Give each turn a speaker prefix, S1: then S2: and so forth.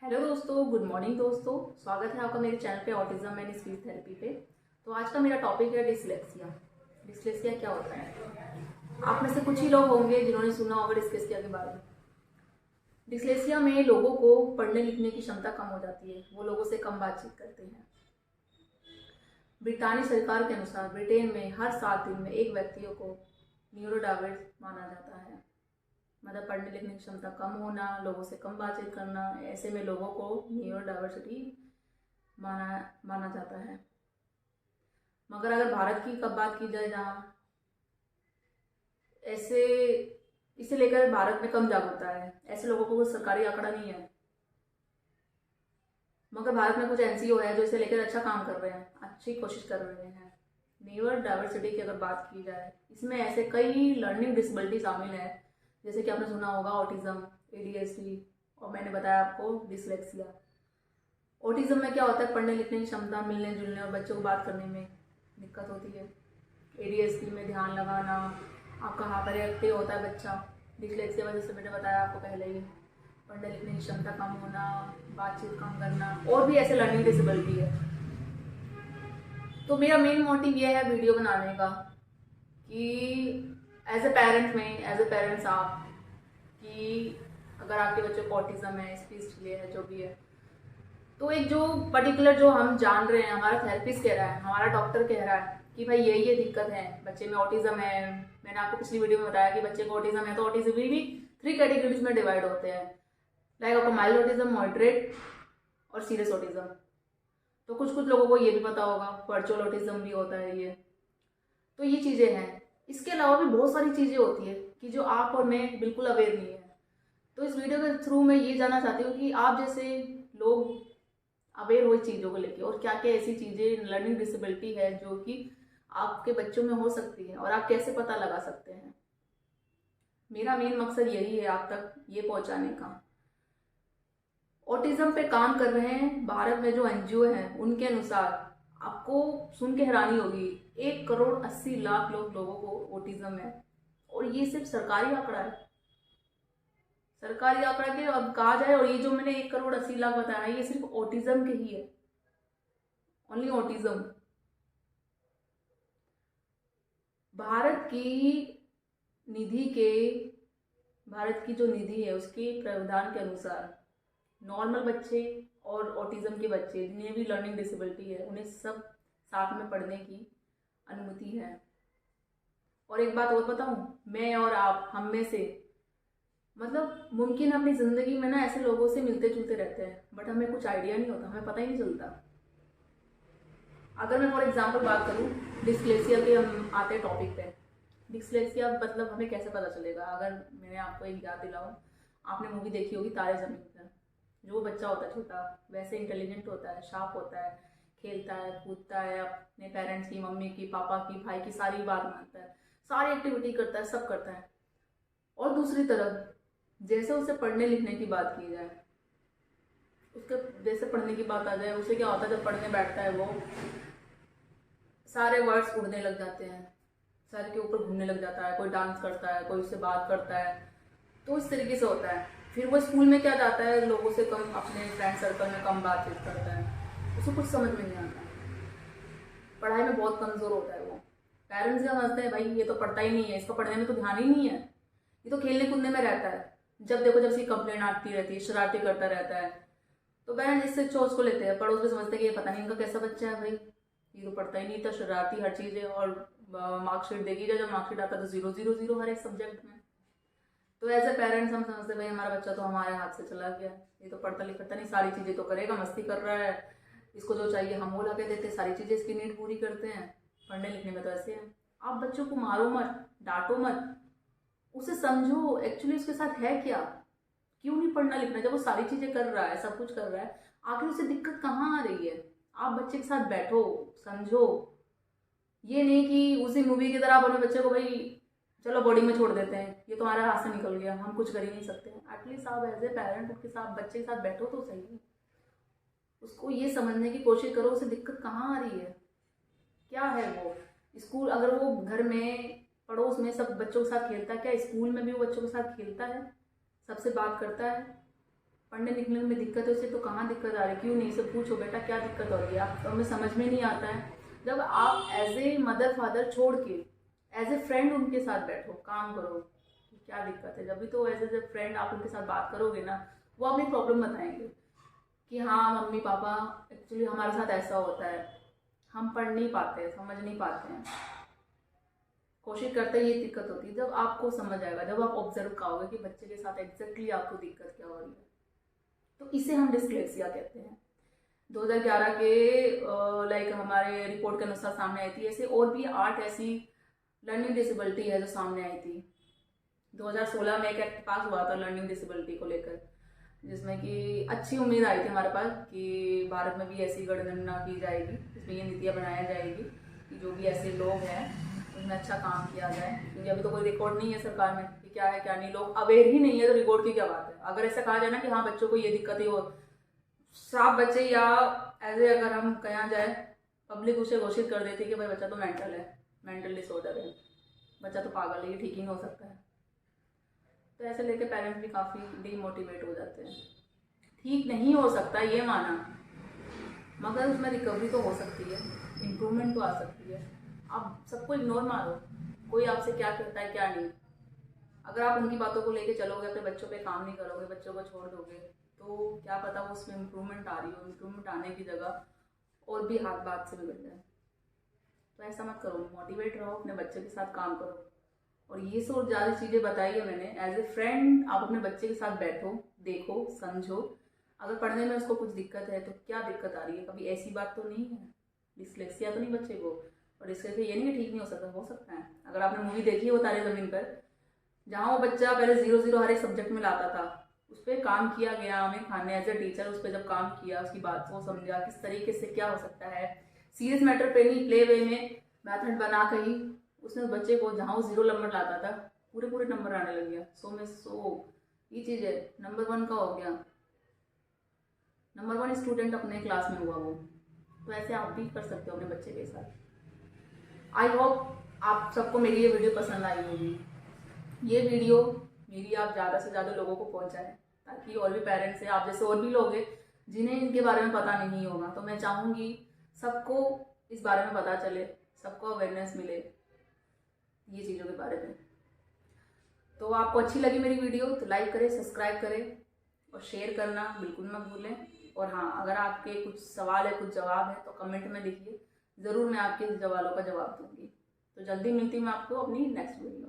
S1: Hello दोस्तों, good morning दोस्तों। स्वागत है आपका मेरे चैनल पे ऑटिज्म एंड स्पीच थेरेपी पे। तो आज का मेरा टॉपिक है डिसलेक्सिया। डिसलेक्सिया क्या होता है? आप में से कुछ ही लोग होंगे जिन्होंने सुना होगा डिसलेक्सिया के बारे में। डिसलेक्सिया में लोगों को पढ़ने लिखने की क्षमता कम हो जाती है, वो लोगों से कम बातचीत करते हैं। ब्रिटानी सरकार के अनुसार ब्रिटेन में हर 7 दिन में एक व्यक्तियों को न्यूरोडाइवर्स माना जाता है। मतलब पढ़ने लिखने की क्षमता कम होना, लोगों से कम बातचीत करना, ऐसे में लोगों को न्यूरो डाइवर्सिटी माना जाता है। मगर अगर भारत की कब बात की जाए, जहाँ ऐसे इसे लेकर भारत में कम जागरूकता है, ऐसे लोगों को कोई सरकारी आंकड़ा नहीं है। मगर भारत में कुछ एनजीओ है जो इसे लेकर अच्छा काम कर रहे हैं, अच्छी कोशिश कर रहे हैं। न्यूरो डाइवर्सिटी की अगर बात की जाए, इसमें ऐसे कई लर्निंग डिसेबिलिटी शामिल है, जैसे कि आपने सुना होगा ऑटिज्म, एडीएचडी और मैंने बताया आपको डिसलेक्सिया। ऑटिज्म में क्या होता है, पढ़ने लिखने की क्षमता, मिलने जुलने और बच्चों को बात करने में दिक्कत होती है। एडीएचडी में ध्यान लगाना, आपका हाइपर एक्टिव होता है बच्चा। डिसलेक्सिया वजह से मैंने बताया आपको पहले ही, पढ़ने लिखने की क्षमता कम होना, बातचीत कम करना और भी ऐसे लर्निंग डिसेबिलिटी है। तो मेरा मेन मोटिव ये है वीडियो बनाने का कि एज ए पेरेंट्स आप, कि अगर आपके बच्चे को ऑटिज्म है, स्पीच डिले है, जो भी है, तो एक जो पर्टिकुलर जो हम जान रहे हैं, हमारा थेरेपिस्ट कह रहा है, हमारा डॉक्टर कह रहा है कि भाई ये दिक्कत है, बच्चे में ऑटिज्म है। मैंने आपको पिछली वीडियो में बताया कि बच्चे को ऑटिज्म है, तो ऑटिज्म भी 3 कैटेगरीज में डिवाइड होते हैं। लाइक आपको माइल्ड ऑटिज्म, मॉडरेट और सीरियस ऑटिज्म। तो कुछ लोगों को ये भी पता होगा वर्चुअल ऑटिज्म भी होता है ये। तो ये चीज़ें हैं। इसके अलावा भी बहुत सारी चीज़ें होती है कि जो आप और मैं बिल्कुल अवेयर नहीं है। तो इस वीडियो के थ्रू मैं ये जानना चाहती हूँ कि आप जैसे लोग अवेयर हो इस चीज़ों को लेके, और क्या क्या ऐसी चीज़ें लर्निंग डिसेबिलिटी है जो कि आपके बच्चों में हो सकती है और आप कैसे पता लगा सकते हैं। मेरा मेन मकसद यही है आप तक ये पहुंचाने का। ऑटिज्म पे काम कर रहे हैं भारत में जो एनजीओ हैं, उनके अनुसार आपको सुन के हैरानी होगी, 1,80,00,000 लोगों को ऑटिज्म है। और ये सिर्फ सरकारी आंकड़ा है, सरकारी आंकड़ा के अब कहा जाए। और ये जो मैंने 1,80,00,000 बताया, ये सिर्फ ऑटिज्म के ही है, ओनली ऑटिज्म। भारत की निधि के भारत की जो निधि है उसके प्रावधान के अनुसार नॉर्मल बच्चे और ऑटिज्म के बच्चे जिन्हें भी लर्निंग डिसेबिलिटी है, उन्हें सब साथ में पढ़ने की अनुमति है। और एक बात और बताऊं, मैं और आप, हम में से मतलब मुमकिन अपनी ज़िंदगी में ना ऐसे लोगों से मिलते जुलते रहते हैं, बट हमें कुछ आइडिया नहीं होता, हमें पता ही नहीं चलता। अगर मैं फॉर एग्जांपल बात करूं डिसलेक्सिया के, हम आते हैं टॉपिक पे। डिसलेक्सिया मतलब हमें कैसे पता चलेगा? अगर मैंने आपको एक याद दिलाऊं, आपने मूवी देखी होगी तारे ज़मीन पर। जो बच्चा होता है छोटा, वैसे इंटेलिजेंट होता है, शार्प होता है, खेलता है, कूदता है, अपने पेरेंट्स की, मम्मी की, पापा की, भाई की सारी बात मानता है, सारी एक्टिविटी करता है, सब करता है। और दूसरी तरफ जैसे उसे पढ़ने लिखने की बात की जाए, उसके जैसे पढ़ने की बात आ जाए, उसे क्या होता है, जब पढ़ने बैठता है वो सारे वर्ड्स उड़ने लग जाते हैं, सर के ऊपर घूमने लग जाता है, कोई डांस करता है, कोई उससे बात करता है। तो इस तरीके से होता है। फिर वो स्कूल में क्या जाता है, लोगों से कम, अपने फ्रेंड सर्कल में कम बातचीत करता है, उसे कुछ समझ में नहीं आता, पढ़ाई में बहुत कमज़ोर होता है वो। पेरेंट्स क्या समझते हैं, भाई ये तो पढ़ता ही नहीं है, इसका पढ़ने में तो ध्यान ही नहीं है, ये तो खेलने कूदने में रहता है। जब देखो जब इसकी कंप्लेंट आती रहती है, शरारती करता रहता है, तो पेरेंट्स इससे चोट को लेते हैं, पड़ोस में समझते हैं कि ये पता नहीं इनका कैसा बच्चा है, भाई ये तो पढ़ता ही नहीं था, शरारती हर चीज़ है। और मार्कशीट देखी जाए, जब मार्कशीट आता है तो 0 0 0 हर एक सब्जेक्ट में। तो एज ए पेरेंट्स हम समझते भाई हमारा बच्चा तो हमारे हाथ से चला गया, ये तो पढ़ता लिखता नहीं, सारी चीज़ें तो करेगा, मस्ती कर रहा है, इसको जो चाहिए हम वो ला के देते, सारी चीज़ें इसकी नीड पूरी करते हैं, पढ़ने लिखने में तो ऐसे है। आप बच्चों को मारो मत, डांटो मत, उसे समझो एक्चुअली उसके साथ है क्या, क्यों नहीं पढ़ना लिखना। जब वो सारी चीज़ें कर रहा है, सब कुछ कर रहा है, आखिर उसे दिक्कत कहाँ आ रही है? आप बच्चे के साथ बैठो, समझो। ये नहीं कि उसी मूवी की तरह आप अपने बच्चे को भाई चलो बोर्डिंग में छोड़ देते हैं, ये तो हमारे हाथ से निकल गया, हम कुछ कर ही नहीं सकते। एटलीस्ट आप एज ए पेरेंट उसके साथ, बच्चे के साथ बैठो तो सही, उसको ये समझने की कोशिश करो उसे दिक्कत कहाँ आ रही है, क्या है वो। स्कूल, अगर वो घर में पड़ोस में सब बच्चों के साथ खेलता है, क्या स्कूल में भी वो बच्चों के साथ खेलता है, सबसे बात करता है? पढ़ने लिखने में दिक्कत है उसे, तो कहाँ दिक्कत आ रही है, क्यों नहीं, से पूछो बेटा क्या दिक्कत हो रही है, आप हमें समझ में नहीं आता है। जब आप एज ए मदर फादर छोड़ के एज ए फ्रेंड उनके साथ बैठो, काम करो कि क्या दिक्कत है, जब भी तो एज ए फ्रेंड आप उनके साथ बात करोगे ना, वो अपनी प्रॉब्लम बताएंगे कि हाँ मम्मी पापा एक्चुअली हमारे साथ ऐसा होता है, हम पढ़ नहीं पाते, समझ नहीं पाते हैं, कोशिश करते हैं, ये दिक्कत होती है। जब आपको समझ आएगा, जब आप ऑब्जर्व करोगे कि बच्चे के साथ एग्जैक्टली आपको दिक्कत क्या हो रही है, तो इसे हम डिस्लेक्सिया कहते हैं। 2011 के लाइक हमारे रिपोर्ट के अनुसार सामने आई थी, ऐसे और भी 8 ऐसी लर्निंग डिसेबिलिटी है जो सामने आई थी। 2016 में एक एक्ट पास हुआ था लर्निंग डिसेबिलिटी को लेकर, जिसमें कि अच्छी उम्मीद आई थी हमारे पास कि भारत में भी ऐसी गणना की जाएगी, इसमें ये नीतियाँ बनाया जाएगी कि जो भी ऐसे लोग हैं उनमें अच्छा काम किया जाए, क्योंकि अभी तो कोई रिकॉर्ड नहीं है सरकार में कि क्या है क्या नहीं, लोग अवेयर ही नहीं है, तो रिकॉर्ड की क्या बात है। अगर ऐसा कहा जाए ना कि हाँ बच्चों को ये दिक्कत है, वो साफ बच्चे या ऐसे अगर हम कहा जाए पब्लिक उसे घोषित कर देती है कि भाई बच्चा तो मेंटल है, मेंटल डिसऑर्डर है, बच्चा तो पागल है, ये ठीक ही नहीं हो सकता है, तो ऐसे लेके पेरेंट्स भी काफ़ी डीमोटिवेट हो जाते हैं। ठीक नहीं हो सकता ये माना, मगर उसमें रिकवरी तो हो सकती है, इम्प्रूवमेंट तो आ सकती है। आप सबको इग्नोर मारो, कोई आपसे क्या कहता है क्या नहीं, अगर आप उनकी बातों को लेके चलोगे, अपने बच्चों पे काम नहीं करोगे, बच्चों को छोड़ दोगे, तो क्या पता वो उसमें इम्प्रूवमेंट आ रही हो, इम्प्रूवमेंट आने की जगह और भी हाथ बात से बिगड़ जाए। तो ऐसा मत करो, मोटिवेट रहो, अपने बच्चे के साथ काम करो। और ये सब ज़्यादा चीज़ें बताई है मैंने, एज ए फ्रेंड आप अपने बच्चे के साथ बैठो, देखो, समझो, अगर पढ़ने में उसको कुछ दिक्कत है तो क्या दिक्कत आ रही है, कभी ऐसी बात तो नहीं है, डिस्लेक्सिया तो नहीं बच्चे को, और डिस्लेक्सिया ये नहीं कि ठीक नहीं हो सकता है। अगर आपने मूवी देखी है वो तारे ज़मीन पर, जहाँ वो बच्चा पहले 0-0 हर एक सब्जेक्ट में लाता था, उस पर काम किया गया, आमिर खान ने एज ए टीचर उस पर जब काम किया, उसकी बात को समझा किस तरीके से क्या हो सकता है, सीरियस मैटर पे नहीं, प्ले वे में मैथड बना कर ही उसने बच्चे को, जहाँ वो 0 नंबर लाता था, पूरे पूरे नंबर आने लग गया, 100 में 100। ये चीज़ है, नंबर 1 का हो गया, नंबर 1 स्टूडेंट अपने क्लास में हुआ वो। तो ऐसे आप भी कर सकते हो अपने बच्चे के साथ। आई होप आप सबको मेरी ये वीडियो पसंद आई होगी। ये वीडियो मेरी आप ज़्यादा से ज़्यादा लोगों को पहुंचाएं, ताकि और भी पेरेंट्स हैं, आप जैसे और भी लोग हैं जिन्हें इनके बारे में पता नहीं होगा, तो मैं चाहूँगी सबको इस बारे में पता चले, सबको अवेयरनेस मिले ये चीज़ों के बारे में। तो आपको अच्छी लगी मेरी वीडियो तो लाइक करें, सब्सक्राइब करें और शेयर करना बिल्कुल मत भूलें। और हाँ, अगर आपके कुछ सवाल है, कुछ जवाब है तो कमेंट में लिखिए, ज़रूर मैं आपके सवालों का जवाब दूँगी। तो जल्दी मिलती हूँ मैं आपको अपनी नेक्स्ट वीडियो में।